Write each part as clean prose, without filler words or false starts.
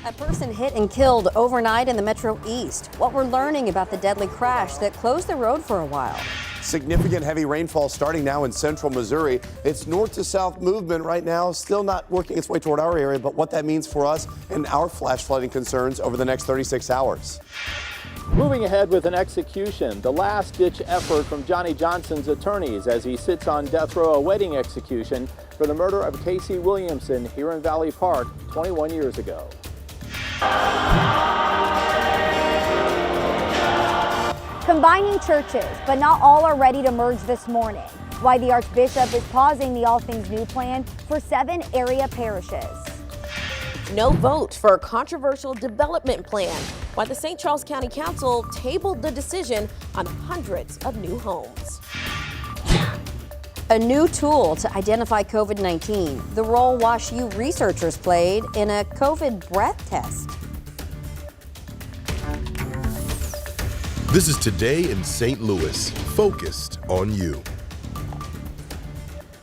A person hit and killed overnight in the Metro East. What we're learning about the deadly crash that closed the road for a while. Significant heavy rainfall starting now in central Missouri. It's north to south movement right now, still not working its way toward our area, but what that means for us and our flash flooding concerns over the next 36 hours. Moving ahead with an execution, the last-ditch effort from Johnny Johnson's attorneys as he sits on death row awaiting execution for the murder of Casey Williamson here in Valley Park 21 years ago. Combining churches, but not all are ready to merge this morning. Why the Archbishop is pausing the All Things New plan for 7 area parishes. No vote for a controversial development plan. Why the St. Charles County Council tabled the decision on hundreds of new homes. A new tool to identify COVID-19. The role WashU researchers played in a COVID breath test. This is Today in St. Louis, focused on you.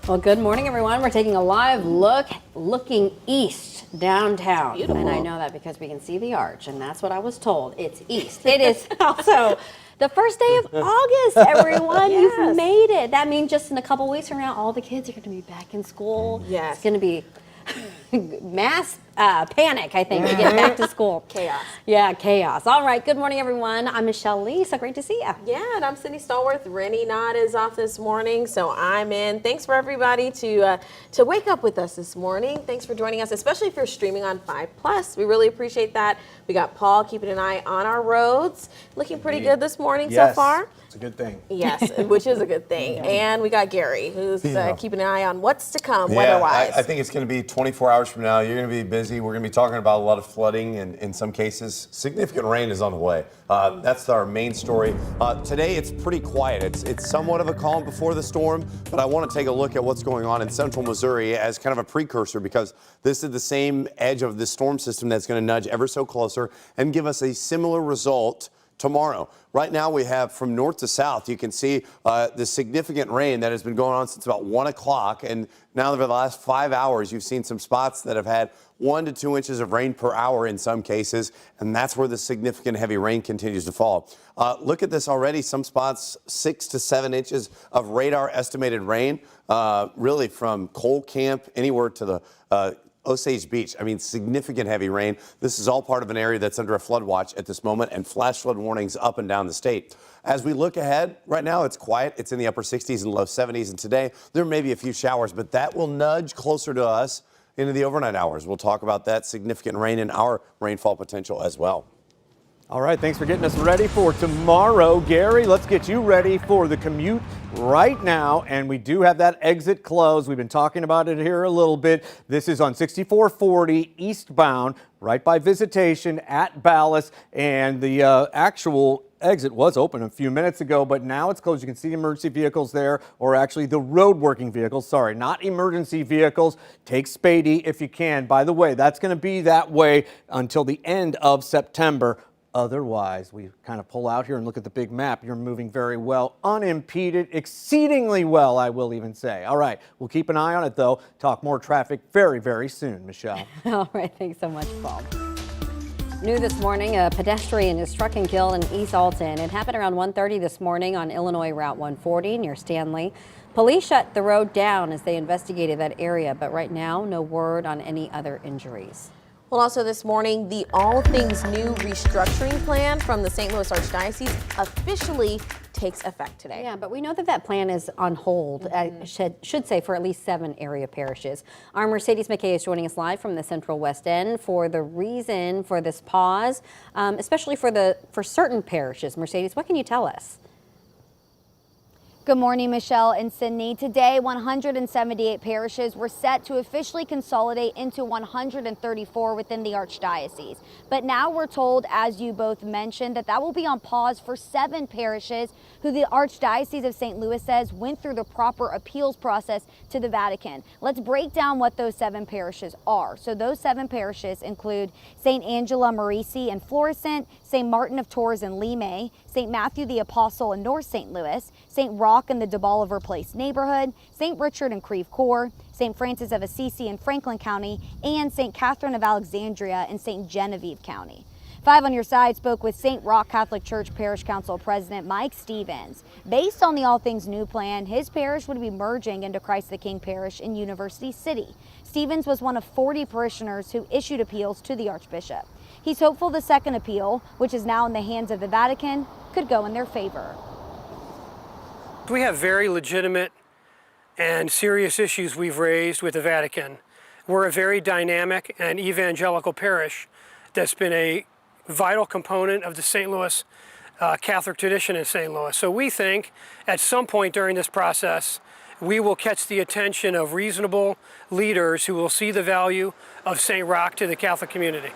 Well, good morning, everyone. We're taking a live look, looking east downtown. Beautiful. And I know that because we can see the arch, and that's what I was told. It's east. It is also the first day of August, everyone. Yes. You've made it. That means just in a couple weeks from now, all the kids are going to be back in school. Yes. It's going to be mass panic, I think, to get back to school. Chaos. Yeah, chaos. All right. Good morning, everyone. I'm Michelle Lee. So great to see you. Yeah, and I'm Cindy Stallworth. Rennie Knott is off this morning, so I'm in. Thanks for everybody to wake up with us this morning. Thanks for joining us, especially if you're streaming on 5+. We really appreciate that. We got Paul keeping an eye on our roads. Looking pretty good this morning so far. It's a good thing. Yes, which is a good thing. And we got Gary, who's keeping an eye on what's to come weather-wise. I think it's going to be 24 hours from now. You're going to be busy. We're going to be talking about a lot of flooding, and in some cases, significant rain is on the way. That's our main story. Today, it's pretty quiet. It's somewhat of a calm before the storm, but I want to take a look at what's going on in central Missouri as kind of a precursor, because this is the same edge of this storm system that's going to nudge ever so closer and give us a similar result tomorrow. Right now we have from north to south, you can see the significant rain that has been going on since about 1 o'clock. And now over the last 5 hours, you've seen some spots that have had 1 to 2 inches of rain per hour in some cases. And that's where the significant heavy rain continues to fall. Look at this already. Some spots 6 to 7 inches of radar estimated rain, really from Cole Camp anywhere to the Osage Beach. I mean, significant heavy rain. This is all part of an area that's under a flood watch at this moment, and flash flood warnings up and down the state. As we look ahead, right now it's quiet. It's in the upper 60s and low 70s, and today there may be a few showers, but that will nudge closer to us into the overnight hours. We'll talk about that significant rain and our rainfall potential as well. All right, thanks for getting us ready for tomorrow. Gary, let's get you ready for the commute right now. And we do have that exit closed. We've been talking about it here a little bit. This is on 6440 eastbound, right by Visitation at Ballas. And the actual exit was open a few minutes ago, but now it's closed. You can see emergency vehicles there, or actually the road working vehicles. Sorry, not emergency vehicles. Take Spady if you can. By the way, that's going to be that way until the end of September. Otherwise, we kind of pull out here and look at the big map. You're moving very well, unimpeded, exceedingly well, I will even say. All right, we'll keep an eye on it, though. Talk more traffic very, very soon, Michelle. All right, thanks so much, Paul. New this morning, a pedestrian is struck and killed in East Alton. It happened around 1:30 this morning on Illinois Route 140 near Stanley. Police shut the road down as they investigated that area, but right now, no word on any other injuries. Well, also this morning, the All Things New restructuring plan from the St. Louis Archdiocese officially takes effect today. Yeah, but we know that that plan is on hold, should say, for at least 7 area parishes. Our Mercedes McKay is joining us live from the Central West End for the reason for this pause, especially for certain parishes. Mercedes, what can you tell us? Good morning, Michelle and Sydney. Today, 178 parishes were set to officially consolidate into 134 within the Archdiocese. But now we're told, as you both mentioned, that will be on pause for 7 parishes who the Archdiocese of St. Louis says went through the proper appeals process to the Vatican. Let's break down what those 7 parishes are. So those 7 parishes include St. Angela Merici in Florissant, St. Martin of Tours in Limay, St. Matthew the Apostle in North St. Louis, St. Rock in the de Bolivar Place neighborhood, St. Richard and Creve Coeur, St. Francis of Assisi in Franklin County, and St. Catherine of Alexandria in St. Genevieve County. 5 on Your Side spoke with St. Roch Catholic Church Parish Council President Mike Stevens. Based on the All Things New plan, his parish would be merging into Christ the King Parish in University City. Stevens was one of 40 parishioners who issued appeals to the Archbishop. He's hopeful the second appeal, which is now in the hands of the Vatican, could go in their favor. We have very legitimate and serious issues we've raised with the Vatican. We're a very dynamic and evangelical parish that's been a vital component of the St. Louis Catholic tradition in St. Louis. So we think at some point during this process, we will catch the attention of reasonable leaders who will see the value of St. Roch to the Catholic community.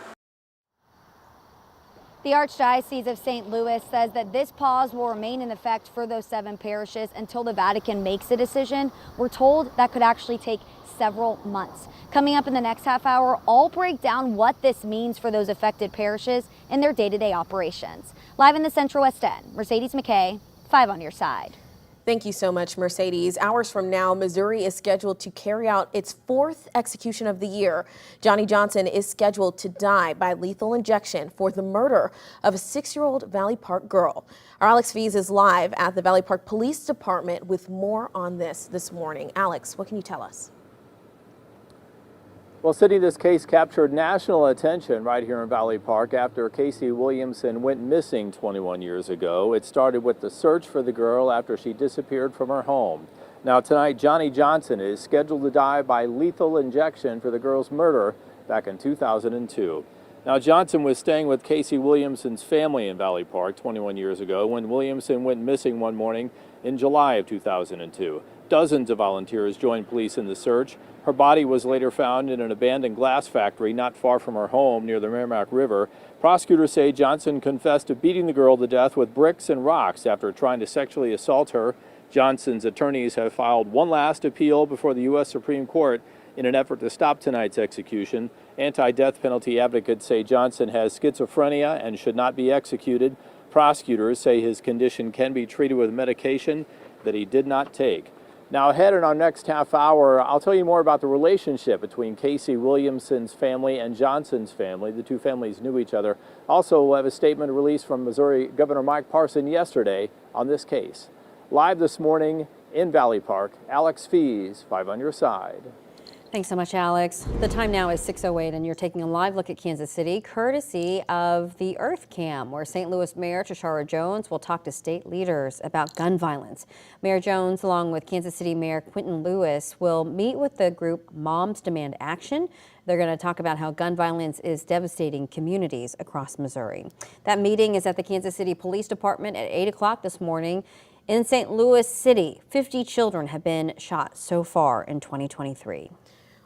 The Archdiocese of St. Louis says that this pause will remain in effect for those 7 parishes until the Vatican makes a decision. We're told that could actually take several months. Coming up in the next half hour, I'll break down what this means for those affected parishes in their day-to-day operations. Live in the Central West End, Mercedes McKay, 5 on Your Side. Thank you so much, Mercedes. Hours from now, Missouri is scheduled to carry out its 4th execution of the year. Johnny Johnson is scheduled to die by lethal injection for the murder of a 6-year-old Valley Park girl. Our Alex Fees is live at the Valley Park Police Department with more on this morning. Alex, what can you tell us? Well, Sydney, this case captured national attention right here in Valley Park after Casey Williamson went missing 21 years ago. It started with the search for the girl after she disappeared from her home. Now tonight, Johnny Johnson is scheduled to die by lethal injection for the girl's murder back in 2002. Now, Johnson was staying with Casey Williamson's family in Valley Park 21 years ago when Williamson went missing one morning in July of 2002. Dozens of volunteers joined police in the search. Her body was later found in an abandoned glass factory not far from her home near the Merrimack River. Prosecutors say Johnson confessed to beating the girl to death with bricks and rocks after trying to sexually assault her. Johnson's attorneys have filed one last appeal before the U.S. Supreme Court in an effort to stop tonight's execution. Anti-death penalty advocates say Johnson has schizophrenia and should not be executed. Prosecutors say his condition can be treated with medication that he did not take. Now, ahead in our next half hour, I'll tell you more about the relationship between Casey Williamson's family and Johnson's family. The two families knew each other. Also, we'll have a statement released from Missouri Governor Mike Parson yesterday on this case. Live this morning in Valley Park, Alex Fees, 5 on Your Side. Thanks so much, Alex. The time now is 6:08, and you're taking a live look at Kansas City, courtesy of the Earth Cam, where St. Louis Mayor Tishaura Jones will talk to state leaders about gun violence. Mayor Jones, along with Kansas City Mayor Quentin Lewis, will meet with the group Moms Demand Action. They're going to talk about how gun violence is devastating communities across Missouri. That meeting is at the Kansas City Police Department at 8 o'clock this morning. In St. Louis City, 50 children have been shot so far in 2023.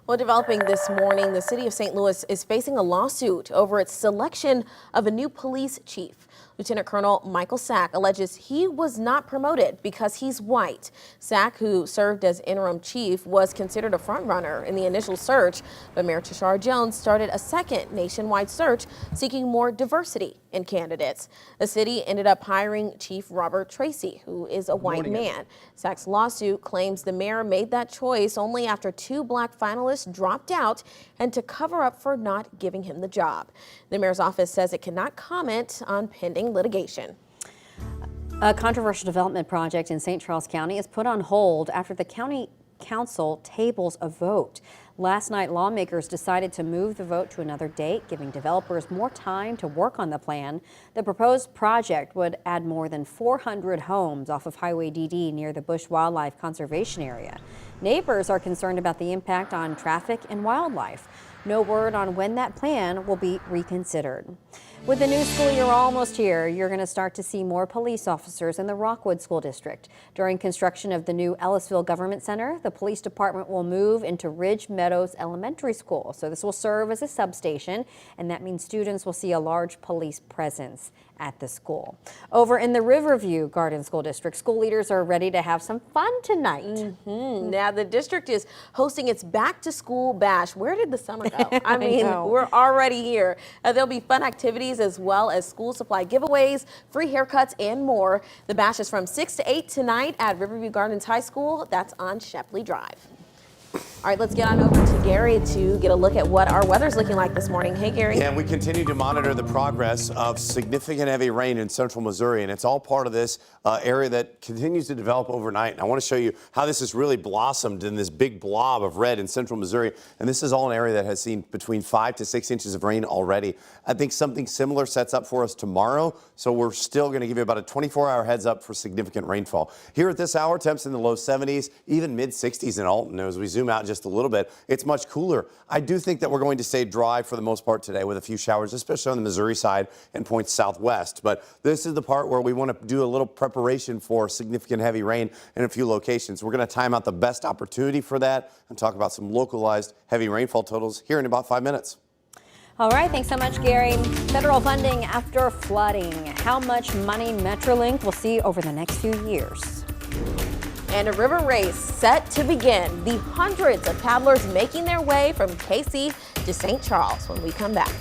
Well, developing this morning, the city of St. Louis is facing a lawsuit over its selection of a new police chief. Lieutenant Colonel Michael Sack alleges he was not promoted because he's white. Sack, who served as interim chief, was considered a frontrunner in the initial search, but Mayor Tishaura Jones started a second nationwide search seeking more diversity in candidates. The city ended up hiring Chief Robert Tracy, who is a white man. Sack's lawsuit claims the mayor made that choice only after 2 black finalists dropped out and to cover up for not giving him the job. The mayor's office says it cannot comment on pending litigation. A controversial development project in St. Charles County is put on hold after the county council tables a vote. Last night, lawmakers decided to move the vote to another date, giving developers more time to work on the plan. The proposed project would add more than 400 homes off of Highway DD near the Bush Wildlife Conservation Area. Neighbors are concerned about the impact on traffic and wildlife. No word on when that plan will be reconsidered. With the new school year almost here, you're going to start to see more police officers in the Rockwood School District. During construction of the new Ellisville Government Center, the police department will move into Ridge Meadows Elementary School. So this will serve as a substation, and that means students will see a large police presence at the school. Over in the Riverview Garden School District, school leaders are ready to have some fun tonight. Now Yeah, the district is hosting its back to school bash. Where did the summer go? I mean, know. we're already here. There'll be fun activities as well as school supply giveaways, free haircuts, and more. The bash is from 6 to 8 tonight at Riverview Gardens High School. That's on Shepley Drive. All right, let's get on over to Gary to get a look at what our weather's looking like this morning. Hey, Gary. Yeah, and we continue to monitor the progress of significant heavy rain in central Missouri, and it's all part of this area that continues to develop overnight. And I want to show you how this has really blossomed in this big blob of red in central Missouri. And this is all an area that has seen between 5 to 6 inches of rain already. I think something similar sets up for us tomorrow, so we're still going to give you about a 24-hour heads up for significant rainfall. Here at this hour, temps in the low 70s, even mid-60s in Alton. As we zoom out just a little bit, it's much cooler. I do think that we're going to stay dry for the most part today with a few showers, especially on the Missouri side and points southwest. But this is the part where we want to do a little preparation for significant heavy rain in a few locations. We're going to time out the best opportunity for that and talk about some localized heavy rainfall totals here in about 5 minutes. All right, thanks so much, Gary. Federal funding after flooding. How much money Metrolink will see over the next few years. And a river race set to begin. The hundreds of paddlers making their way from KC to St. Charles when we come back.